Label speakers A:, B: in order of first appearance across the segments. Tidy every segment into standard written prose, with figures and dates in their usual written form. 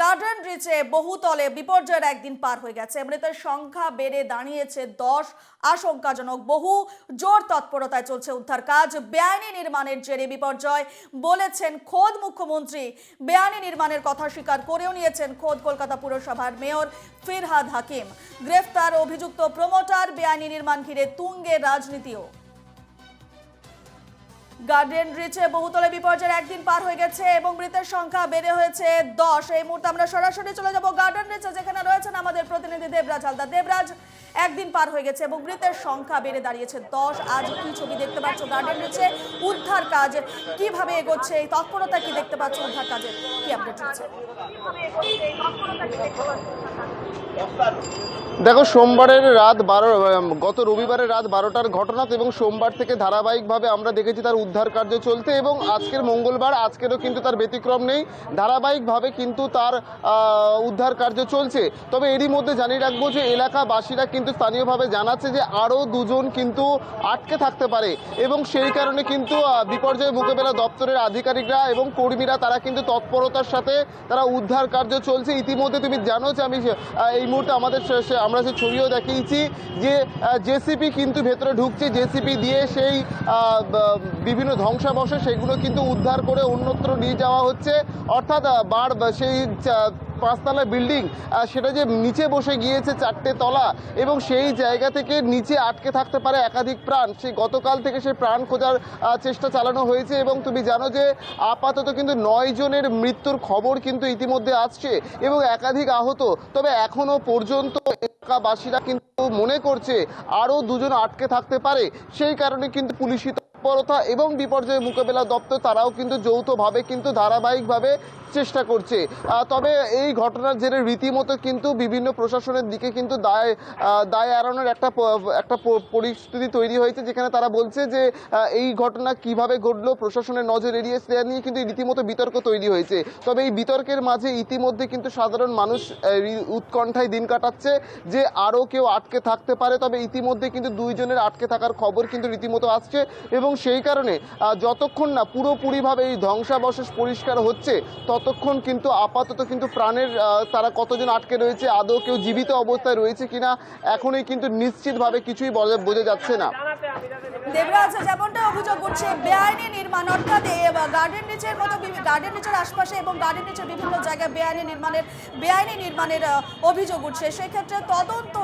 A: Garden রিচে বহুতলে বিপর্যয়ের একদিন পার হয়ে গেছে। মৃতের সংখ্যা বেড়ে দাঁড়িয়েছে 10। আশঙ্কাজনক, বহু জোর তৎপরতায় চলছে উদ্ধার কাজ। বেআইনি নির্মাণের জেরে বিপর্যয় বলেছেন খোদ মুখ্যমন্ত্রী। বেআইনি নির্মাণের কথা স্বীকার করেও নিয়েছেন খোদ কলকাতা পুরসভার মেয়র ফিরহাদ হাকিম। গ্রেফতার অভিযুক্ত প্রমোটার। বেআইনি নির্মাণ ঘিরে তুঙ্গে রাজনীতিও। গার্ডেন রিচে বহুতলে বিপর্যয়ের একদিন পার হয়ে গেছে এবং মৃতের সংখ্যা বেড়ে হয়েছে 10। এই মুহূর্তে আমরা সরাসরি চলে যাব গার্ডেন রিচে, যেখানে রয়েছেন আমাদের প্রতিনিধি দেবরাজ হালদার। দেবরাজ, একদিন পার হয়ে গেছে এবং মৃতের সংখ্যা বেড়ে দাঁড়িয়েছে 10। আজ কি ছবি দেখতে পাচ্ছ গার্ডেন রিচে? উদ্ধার কাজ কিভাবে এগোচ্ছে? এই তৎপরতা কি দেখতে পাচ্ছ? উদ্ধার কাজের কি আপডেট রয়েছে?
B: দেখো, সোমবারের রাত 12, গত রবিবারের রাত 12টার ঘটনা এবং সোমবার থেকে ধারাবাহিকভাবে আমরা দেখেছি তার উদ্ধার কার্য চলতে এবং আজকের মঙ্গলবার, আজকেরও কিন্তু তার ব্যতিক্রম নেই। ধারাবাহিকভাবে কিন্তু তার উদ্ধার কার্য চলছে। তবে এরই মধ্যে জানিয়ে রাখবো যে এলাকাবাসীরা কিন্তু স্থানীয়ভাবে জানাচ্ছে যে আরও দুজন কিন্তু আটকে থাকতে পারে এবং সেই কারণে কিন্তু বিপর্যয় মোকাবেলা দপ্তরের আধিকারিকরা এবং কর্মীরা তারা কিন্তু তৎপরতার সাথে তারা উদ্ধার কার্য চলছে। ইতিমধ্যে তুমি জানো যে আমি এই মুহূর্তে আমরা যে ছবিও দেখিয়েছি যে জেসিপি কিন্তু ভেতরে ঢুকছে। জেসিপি দিয়ে সেই বিভিন্ন ধ্বংসাবশেষ সেগুলো কিন্তু উদ্ধার করে অন্যত্র নিয়ে যাওয়া হচ্ছে। অর্থাৎ সেই 5তলা বিল্ডিং সেটা যে নিচে বসে গিয়েছে 4টে তলা এবং সেই জায়গা থেকে নিচে আটকে থাকতে পারে একাধিক প্রাণ। সেই গতকাল থেকে সেই প্রাণ খোঁজার চেষ্টা চালানো হয়েছে এবং তুমি জানো যে আপাতত কিন্তু 9 জনের মৃত্যুর খবর কিন্তু ইতিমধ্যে আসছে এবং একাধিক আহত। তবে এখনো পর্যন্ত এলাকাবাসীরা কিন্তু মনে করছে আরও দুজন আটকে থাকতে পারে। সেই কারণে কিন্তু পুলিশি তৎপরতা এবং বিপর্যয় মোকাবেলা দপ্তর তারাও কিন্তু যৌথভাবে কিন্তু ধারাবাহিকভাবে চেষ্টা করছে। তবে এই ঘটনার জেরে রীতিমতো কিন্তু বিভিন্ন প্রশাসনের দিকে কিন্তু দায় এড়ানোর একটা পরিস্থিতি তৈরি হয়েছে, যেখানে তারা বলছে যে এই ঘটনা কিভাবে ঘটলো, প্রশাসনের নজর এড়িয়ে সেটা নিয়ে কিন্তু রীতিমতো বিতর্ক তৈরি হয়েছে। তবে এই বিতর্কের মাঝে ইতিমধ্যে কিন্তু সাধারণ মানুষ উৎকণ্ঠায় দিন কাটাচ্ছে যে আরও কেউ আটকে থাকতে পারে। তবে ইতিমধ্যে কিন্তু 2 জনের আটকে থাকার খবর কিন্তু রীতিমতো আসছে এবং সেই কারণে যতক্ষণ না পুরোপুরিভাবে এই ধ্বংসাবশেষ পরিষ্কার হচ্ছে ততক্ষণ কিন্তু আপাতত কিন্তু প্রাণের তারা কতজন আটকে রয়েছে, আদৌ কেউ জীবিত অবস্থায় রয়েছে কিনা এখনই কিন্তু নিশ্চিতভাবে কিছুই বোঝা যাচ্ছে না।
A: দেবরাজ, যেমনটা অভিযোগ উঠছে বেআইনি নির্মাণ, অর্থাৎ গার্ডেন রিচের মতো গার্ডেন রিচের আশপাশে এবং গার্ডেন রিচের বিভিন্ন জায়গায় বেআইনি নির্মাণের অভিযোগ উঠছে। সেক্ষেত্রে তদন্ত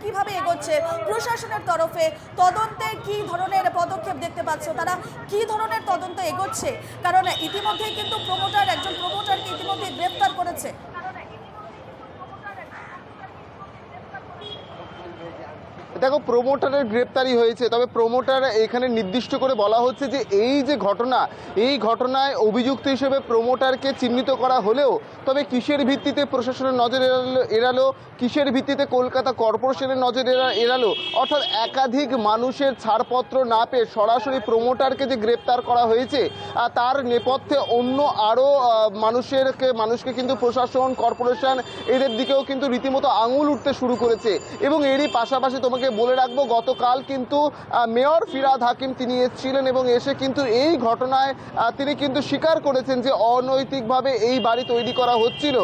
A: কিভাবে এগোচ্ছে প্রশাসনের তরফে? তদন্তে কি ধরনের পদক্ষেপ দেখতে পাচ্ছ? তারা কি ধরনের তদন্ত এগোচ্ছে? কারণ ইতিমধ্যেই কিন্তু একজন প্রমোটারকে ইতিমধ্যে গ্রেফতার করেছে।
B: দেখো, প্রমোটারের গ্রেপ্তারি হয়েছে, তবে প্রমোটার এখানে নির্দিষ্ট করে বলা হচ্ছে যে এই যে ঘটনা, এই ঘটনায় অভিযুক্ত হিসেবে প্রমোটারকে চিহ্নিত করা হলেও তবে কিসের ভিত্তিতে প্রশাসনের নজর এড়ালো, কিসের ভিত্তিতে কলকাতা কর্পোরেশনের নজর এড়ালো, অর্থাৎ একাধিক মানুষের ছাড়পত্র না পেয়ে সরাসরি প্রমোটারকে যে গ্রেপ্তার করা হয়েছে তার নেপথ্যে অন্য আরও মানুষকে কিন্তু প্রশাসন, কর্পোরেশন এদের দিকেও কিন্তু রীতিমতো আঙুল উঠতে শুরু করেছে। এবং এরই পাশাপাশি তোমাকে বলে রাখবো, গতকাল কিন্তু মেয়র ফিরহাদ হাকিম তিনি এসেছিলেন এবং এসে কিন্তু এই ঘটনায় তিনি কিন্তু স্বীকার করেছেন যে অনৈতিকভাবে এই বাড়ি তৈরি করা হচ্ছিল,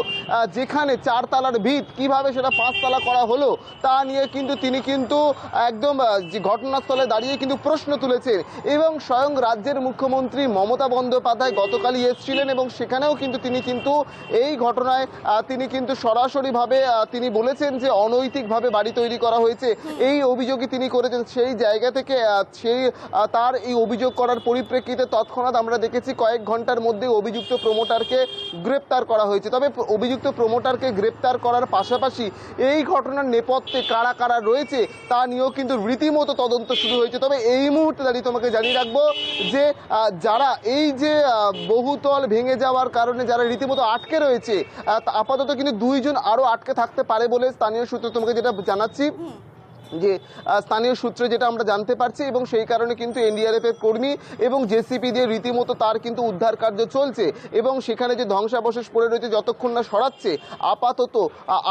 B: যেখানে 4 তলার ভিত কিভাবে সেটা 5 তলা করা হলো তা নিয়ে কিন্তু তিনি কিন্তু একদম যে ঘটনাস্থলে দাঁড়িয়ে কিন্তু প্রশ্ন তুলেছেন। এবং স্বয়ং রাজ্যের মুখ্যমন্ত্রী মমতা বন্দ্যোপাধ্যায় গতকালই এসেছিলেন এবং সেখানেও কিন্তু তিনি কিন্তু এই ঘটনায় তিনি কিন্তু সরাসরিভাবে তিনি বলেছেন যে অনৈতিকভাবে বাড়ি তৈরি করা হয়েছে। এই অভিযোগই তিনি করেছেন। সেই জায়গা থেকে তার এই অভিযোগ করার পরিপ্রেক্ষিতে তৎক্ষণাৎ আমরা দেখেছি কয়েক ঘন্টার মধ্যে অভিযুক্ত প্রমোটারকে গ্রেপ্তার করা হয়েছে। তবে অভিযুক্ত প্রমোটারকে গ্রেপ্তার করার পাশাপাশি এই ঘটনার নেপথ্যে কারা কারা রয়েছে তা নিয়েও কিন্তু রীতিমতো তদন্ত শুরু হয়েছে। তবে এই মুহূর্তে দাঁড়িয়ে তোমাকে জানিয়ে রাখবো যে যারা এই যে বহুতল ভেঙে যাওয়ার কারণে যারা রীতিমতো আটকে রয়েছে, আপাতত কিন্তু 2 জন আরও আটকে থাকতে পারে বলে স্থানীয় সূত্রে তোমাকে যেটা জানাচ্ছি। যে স্থানীয় সূত্রে যেটা আমরা জানতে পারছি, এবং সেই কারণে কিন্তু এনডিআরএফ এর কর্মী এবং জেসিপি দিয়ে রীতিমতো তার কিন্তু উদ্ধার কার্য চলছে, এবং সেখানে যে ধ্বংসাবশেষ পড়ে রয়েছে যতক্ষণ না সরাচ্ছে, আপাতত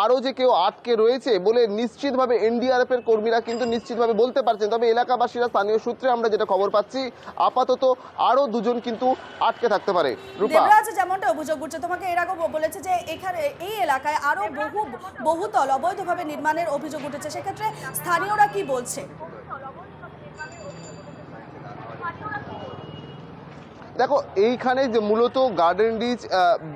B: আরও যে কেউ আটকে রয়েছে বলে নিশ্চিতভাবে এনডিআরএফ এর কর্মীরা কিন্তু নিশ্চিতভাবে বলতে পারছেন। তবে এলাকাবাসীরা, স্থানীয় সূত্রে আমরা যেটা খবর পাচ্ছি, আপাতত আরও দুজন কিন্তু আটকে থাকতে পারে। রূপা,
A: দেবরাজ, যেমনটা অভিযোগ উঠছে, তোমাকে এর আগে বলেছে যে এখানে এই এলাকায় আরো বহুতল অবৈধভাবে নির্মাণের অভিযোগ উঠেছে, সেক্ষেত্রে স্থানীয়রা কি বলছে?
B: দেখো, এইখানে যে মূলত গার্ডেন রিচ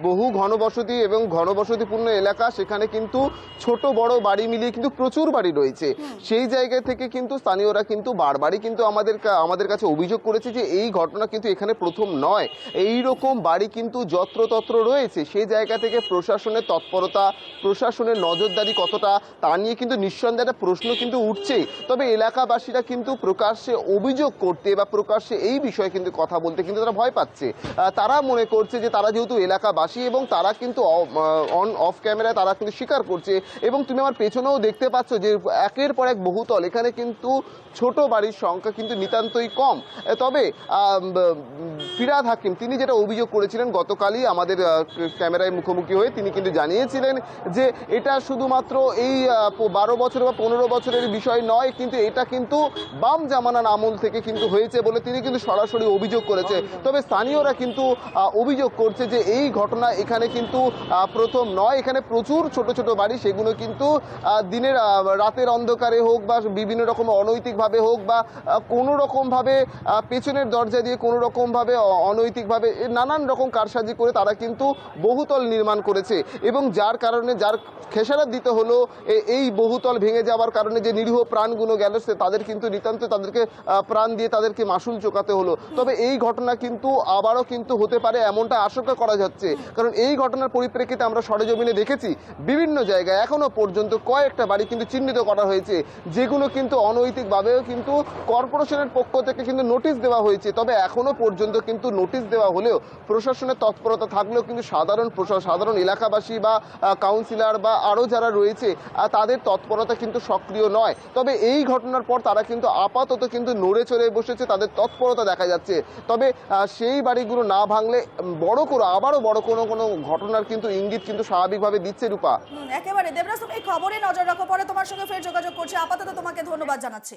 B: বহু ঘনবসতি এবং ঘনবসতিপূর্ণ এলাকা, সেখানে কিন্তু ছোট বড় বাড়ি মিলিয়ে কিন্তু প্রচুর বাড়ি রয়েছে। সেই জায়গা থেকে কিন্তু স্থানীয়রা কিন্তু বারবারই কিন্তু আমাদের কাছে অভিযোগ করেছে যে এই ঘটনা কিন্তু এখানে প্রথম নয়, এই রকম বাড়ি কিন্তু যত্রতত্র রয়েছে। সেই জায়গা থেকে প্রশাসনের তৎপরতা, প্রশাসনের নজরদারি কতটা, তা নিয়ে কিন্তু নিঃসন্দেহে একটা প্রশ্ন কিন্তু উঠছেই। তবে এলাকাবাসীরা কিন্তু প্রকাশ্যে অভিযোগ করতে বা প্রকাশ্যে এই বিষয়ে কিন্তু কথা বলতে কিন্তু তারা ভয় পাচ্ছে। তারা মনে করছে যে তারা যেহেতু এলাকাবাসী, এবং তারা কিন্তু অন অফ ক্যামেরায় তারা কিন্তু স্বীকার করছে। এবং তুমি আমার পেছনেও দেখতে পাচ্ছ যে একের পর এক বহুতল, এখানে কিন্তু ছোট বাড়ির সংখ্যা কিন্তু নিতান্তই কম। তবে ফিরহাদ হাকিম তিনি যেটা অভিযোগ করেছিলেন গতকালই আমাদের ক্যামেরায় মুখোমুখি হয়ে, তিনি কিন্তু জানিয়েছিলেন যে এটা শুধুমাত্র এই 12 বছর বা 15 বছরের বিষয় নয়, কিন্তু এটা কিন্তু বাম জামানার আমল থেকে কিন্তু হয়েছে বলে তিনি কিন্তু সরাসরি অভিযোগ করেছে। তবে স্থানীয়রা কিন্তু অভিযোগ করছে যে এই ঘটনা এখানে কিন্তু প্রথম নয়। এখানে প্রচুর ছোট ছোট বাড়ি, সেগুলো কিন্তু দিনের রাতের অন্ধকারে হোক বা বিভিন্ন রকম অনৈতিকভাবে হোক বা কোনো রকমভাবে পেছনের দরজা দিয়ে কোনো রকমভাবে অনৈতিকভাবে নানান রকম কারসাজি করে তারা কিন্তু বহুতল নির্মাণ করেছে, এবং যার কারণে যার খেসারত দিতে হলো এই বহুতল ভেঙে যাওয়ার কারণে যে নিরীহ প্রাণগুলো গেল, তাদের কিন্তু নিতান্ত তাদেরকে প্রাণ দিয়ে তাদেরকে মাসুল চোকাতে হলো। তবে এই ঘটনা কিন্তু আবারও কিন্তু হতে পারে এমনটা আশঙ্কা করা যাচ্ছে, কারণ এই ঘটনার পরিপ্রেক্ষিতে আমরা সরেজমিনে দেখেছি বিভিন্ন জায়গায় এখনো পর্যন্ত কয়েকটা বাড়ি কিন্তু চিহ্নিত করা হয়েছে, যেগুলো কিন্তু অনৈতিকভাবেও কিন্তু কর্পোরেশনের পক্ষ থেকে কিন্তু নোটিশ দেওয়া হয়েছে। তবে এখনো পর্যন্ত কিন্তু নোটিশ দেওয়া হলেও প্রশাসনের তৎপরতা থাকলেও কিন্তু সাধারণ এলাকাবাসী বা কাউন্সিলর বা আরও যারা রয়েছে তাদের তৎপরতা কিন্তু সক্রিয় নয়। তবে এই ঘটনার পর তারা কিন্তু আপাতত কিন্তু নড়ে চড়ে বসেছে, তাদের তৎপরতা দেখা যাচ্ছে। তবে সেই বাড়িগুলো না ভাঙলে আবারও বড় কোনো ঘটনার কিন্তু ইঙ্গিত কিন্তু স্বাভাবিকভাবে দিচ্ছে। রূপা,
A: একেবারে। দেবরাজ, তুমি এই খবরে নজর রাখো, পরে তোমার সঙ্গে ফের যোগাযোগ করছি। আপাতত তোমাকে ধন্যবাদ জানাচ্ছি।